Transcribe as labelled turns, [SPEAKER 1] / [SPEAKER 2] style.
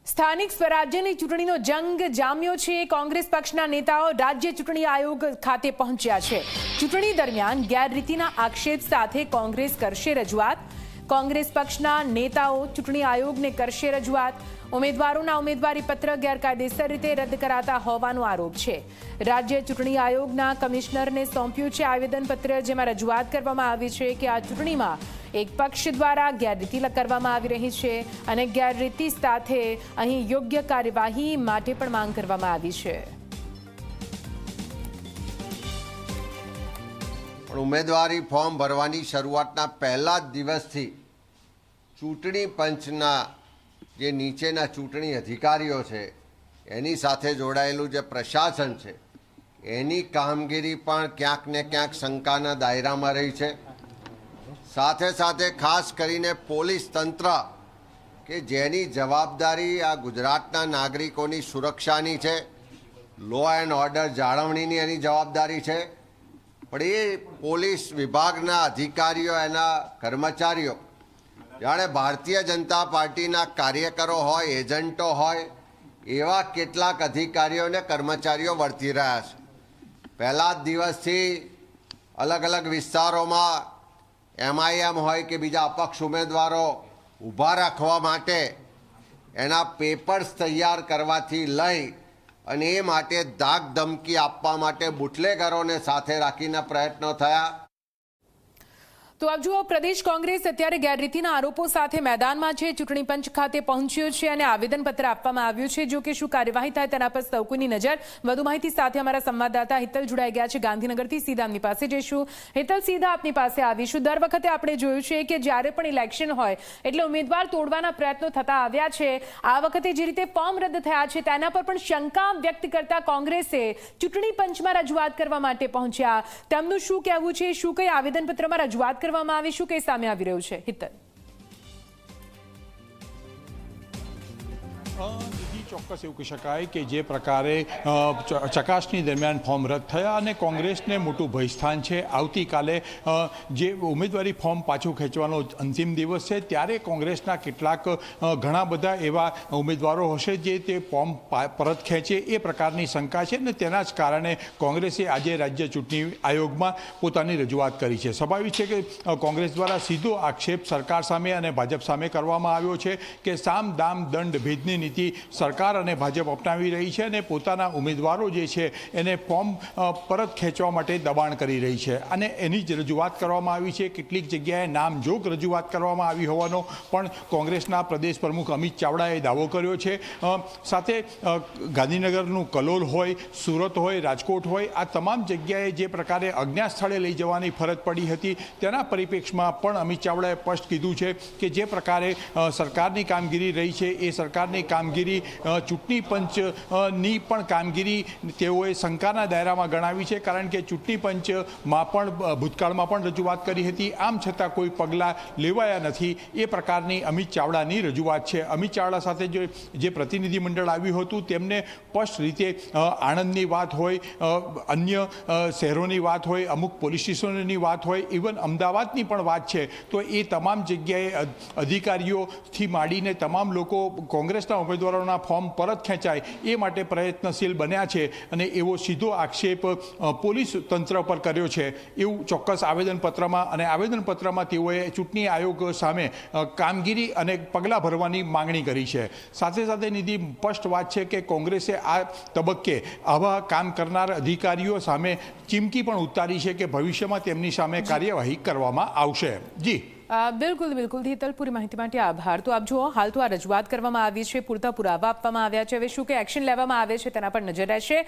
[SPEAKER 1] સ્થાનિક સ્વરાજ્યની ચૂંટણીનો જંગ જામ્યો છે। કોંગ્રેસ પક્ષના નેતાઓ રાજ્ય ચૂંટણી આયોગ ખાતે પહોંચ્યા છે। ચૂંટણી દરમિયાન ગેરરીતિના આક્ષેપ સાથે કોંગ્રેસ કરશે રજૂઆત। કોંગ્રેસ પક્ષના નેતાઓ ચૂંટણી આયોગને કરશે રજૂઆત। ઉમેદવારોના ઉમેદવારી પત્ર ગેરકાયદેસર રીતે રદ કરાતા હોવાનો આરોપ છે। રાજ્ય ચૂંટણી આયોગના કમિશનરને સોંપ્યું છે આવેદનપત્ર, જેમાં રજૂઆત કરવામાં આવી છે કે આ ચૂંટણીમાં એક પક્ષ દ્વારા ગેરરીતિ કરવામાં આવી રહી છે અને ગેરરીતિ સાથે અહીં યોગ્ય કાર્યવાહી માટે પણ માંગ કરવામાં આવી છે।
[SPEAKER 2] ઉમેદવારી ફોર્મ ભરવાની શરૂઆતના પહેલા જ દિવસથી ચૂંટણી પંચના જે નીચેના ચૂંટણી અધિકારીઓ છે એની સાથે જોડાયેલું જે પ્રશાસન છે એની કામગીરી પણ ક્યાંક ને ક્યાંક શંકાના દાયરામાં રહી છે। સાથે સાથે ખાસ કરીને પોલીસ તંત્ર કે જેની જવાબદારી આ ગુજરાતના નાગરિકોની સુરક્ષાની છે, લો એન્ડ ઓર્ડર જાળવણીની એની જવાબદારી છે, પણ એ પોલીસ વિભાગના અધિકારીઓ, એના કર્મચારીઓ જાણે ભારતીય જનતા પાર્ટીના કાર્યકરો હોય, એજન્ટો હોય, એવા કેટલાક અધિકારીઓ અને કર્મચારીઓ વર્તી રહ્યા છે। પહેલા જ દિવસથી અલગ અલગ વિસ્તારોમાં MIM હોય કે બીજા અપક્ષ ઉમેદવારો ઊભા રાખવા માટે એના પેપર્સ તૈયાર કરવાથી લઈ અને એ માટે ધાક ધમકી આપવા માટે બુટલેગરોને સાથે રાખીને પ્રયત્નો થયા।
[SPEAKER 1] તો આપ જુઓ, પ્રદેશ કોંગ્રેસ અત્યારે ગેરરીતિના આરોપો સાથે મેદાનમાં છે, ચૂંટણી પંચ ખાતે પહોંચ્યો છે અને આવેદનપત્ર આપવામાં આવ્યું છે। જો કે શું કાર્યવાહી થાય તેના પર સૌ કોઈની નજર। વધુ માહિતી સાથે અમારા સંવાદદાતા હિતલ જોડાઈ ગયા છે ગાંધીનગરથી। સીધા એમની પાસે જઈશું। હિતલ, સીધા આપની પાસે આવીશું। દર વખતે આપણે જોયું છે કે જ્યારે પણ ઇલેક્શન હોય એટલે ઉમેદવાર તોડવાના પ્રયત્નો થતા આવ્યા છે। આ વખતે જે રીતે ફોર્મ રદ થયા છે તેના પર પણ શંકા વ્યક્ત કરતા કોંગ્રેસે ચૂંટણી પંચમાં રજૂઆત કરવા માટે પહોંચ્યા। તેમનું શું કહેવું છે? શું કઈ આવેદનપત્રમાં રજૂઆત કરવામાં આવી? શું કઈ સામે આવી રહ્યું છે? હિતલ,
[SPEAKER 3] ચોક્કસ એવું કહી શકાય કે જે પ્રકારે ચકાસણી દરમિયાન ફોર્મ રદ થયા અને કોંગ્રેસને મોટું ભયસ્થાન છે। આવતીકાલે જે ઉમેદવારી ફોર્મ પાછું ખેંચવાનો અંતિમ દિવસ છે, ત્યારે કોંગ્રેસના કેટલાક ઘણા બધા એવા ઉમેદવારો હશે જે તે ફોર્મ પરત ખેંચે એ પ્રકારની શંકા છે અને તેના જ કારણે કોંગ્રેસે આજે રાજ્ય ચૂંટણી આયોગમાં પોતાની રજૂઆત કરી છે। સ્વાભાવિક છે કે કોંગ્રેસ દ્વારા સીધો આક્ષેપ સરકાર સામે અને ભાજપ સામે કરવામાં આવ્યો છે કે સામ દામ દંડ ભેદની નીતિ સરકાર અને ભાજપ અપનાવી રહી છે અને પોતાના ઉમેદવારો જે છે એને ફોર્મ પરત ખેંચવા માટે દબાણ કરી રહી છે અને એની જ રજૂઆત કરવામાં આવી છે। કેટલીક જગ્યાએ નામજોગ રજૂઆત કરવામાં આવી હોવાનો પણ કોંગ્રેસના પ્રદેશ પ્રમુખ અમિત ચાવડાએ દાવો કર્યો છે। સાથે ગાંધીનગરનું કલોલ હોય, સુરત હોય, રાજકોટ હોય, આ તમામ જગ્યાએ જે પ્રકારે અજ્ઞાત સ્થળે લઈ જવાની ફરજ પડી હતી તેના પરિપ્રેક્ષમાં પણ અમિત ચાવડાએ સ્પષ્ટ કીધું છે કે જે પ્રકારે સરકારની કામગીરી રહી છે એ સરકારની કામગીરી ચૂંટણી પંચની પણ કામગીરી તેઓએ શંકાના દાયરામાં ગણાવી છે, કારણ કે ચૂંટણી પંચમાં પણ ભૂતકાળમાં પણ રજૂઆત કરી હતી, આમ છતાં કોઈ પગલાં લેવાયા નથી, એ પ્રકારની અમિત ચાવડાની રજૂઆત છે। અમિત ચાવડા સાથે જે પ્રતિનિધિ મંડળ આવ્યું હતું તેમને સ્પષ્ટ રીતે આણંદની વાત હોય, અન્ય શહેરોની વાત હોય, અમુક પોલીસ સ્ટેશનોની વાત હોય, ઇવન અમદાવાદની પણ વાત છે, તો એ તમામ જગ્યાએ અધિકારીઓથી માંડીને તમામ લોકો કોંગ્રેસના ઉમેદવારોના ફોર્મ પરત ખેંચાય એ માટે પ્રયત્નશીલ બન્યા છે અને એવો સીધો આક્ષેપ પોલીસ તંત્ર પર કર્યો છે એવું ચોક્કસ આવેદનપત્રમાં, અને આવેદનપત્રમાં તેઓએ ચૂંટણી આયોગ સામે કામગીરી અને પગલાં ભરવાની માંગણી કરી છે। સાથે સાથે નિધિ, સ્પષ્ટ વાત છે કે કોંગ્રેસે આ તબક્કે આવા કામ કરનાર અધિકારીઓ સામે ચીમકી પણ ઉતારી છે કે ભવિષ્યમાં તેમની સામે કાર્યવાહી કરવામાં આવશે। જી
[SPEAKER 1] બિલકુલ બિલકુલ હિતલ, પૂરી માહિતી માટે આભાર। તો આપ જુઓ, હાલ તો આ રજૂઆત કરવામાં આવી છે, પૂરતા પુરાવા આપવામાં આવ્યા છે। હવે શું કે એક્શન લેવામાં આવે છે તેના પર નજર રહેશે।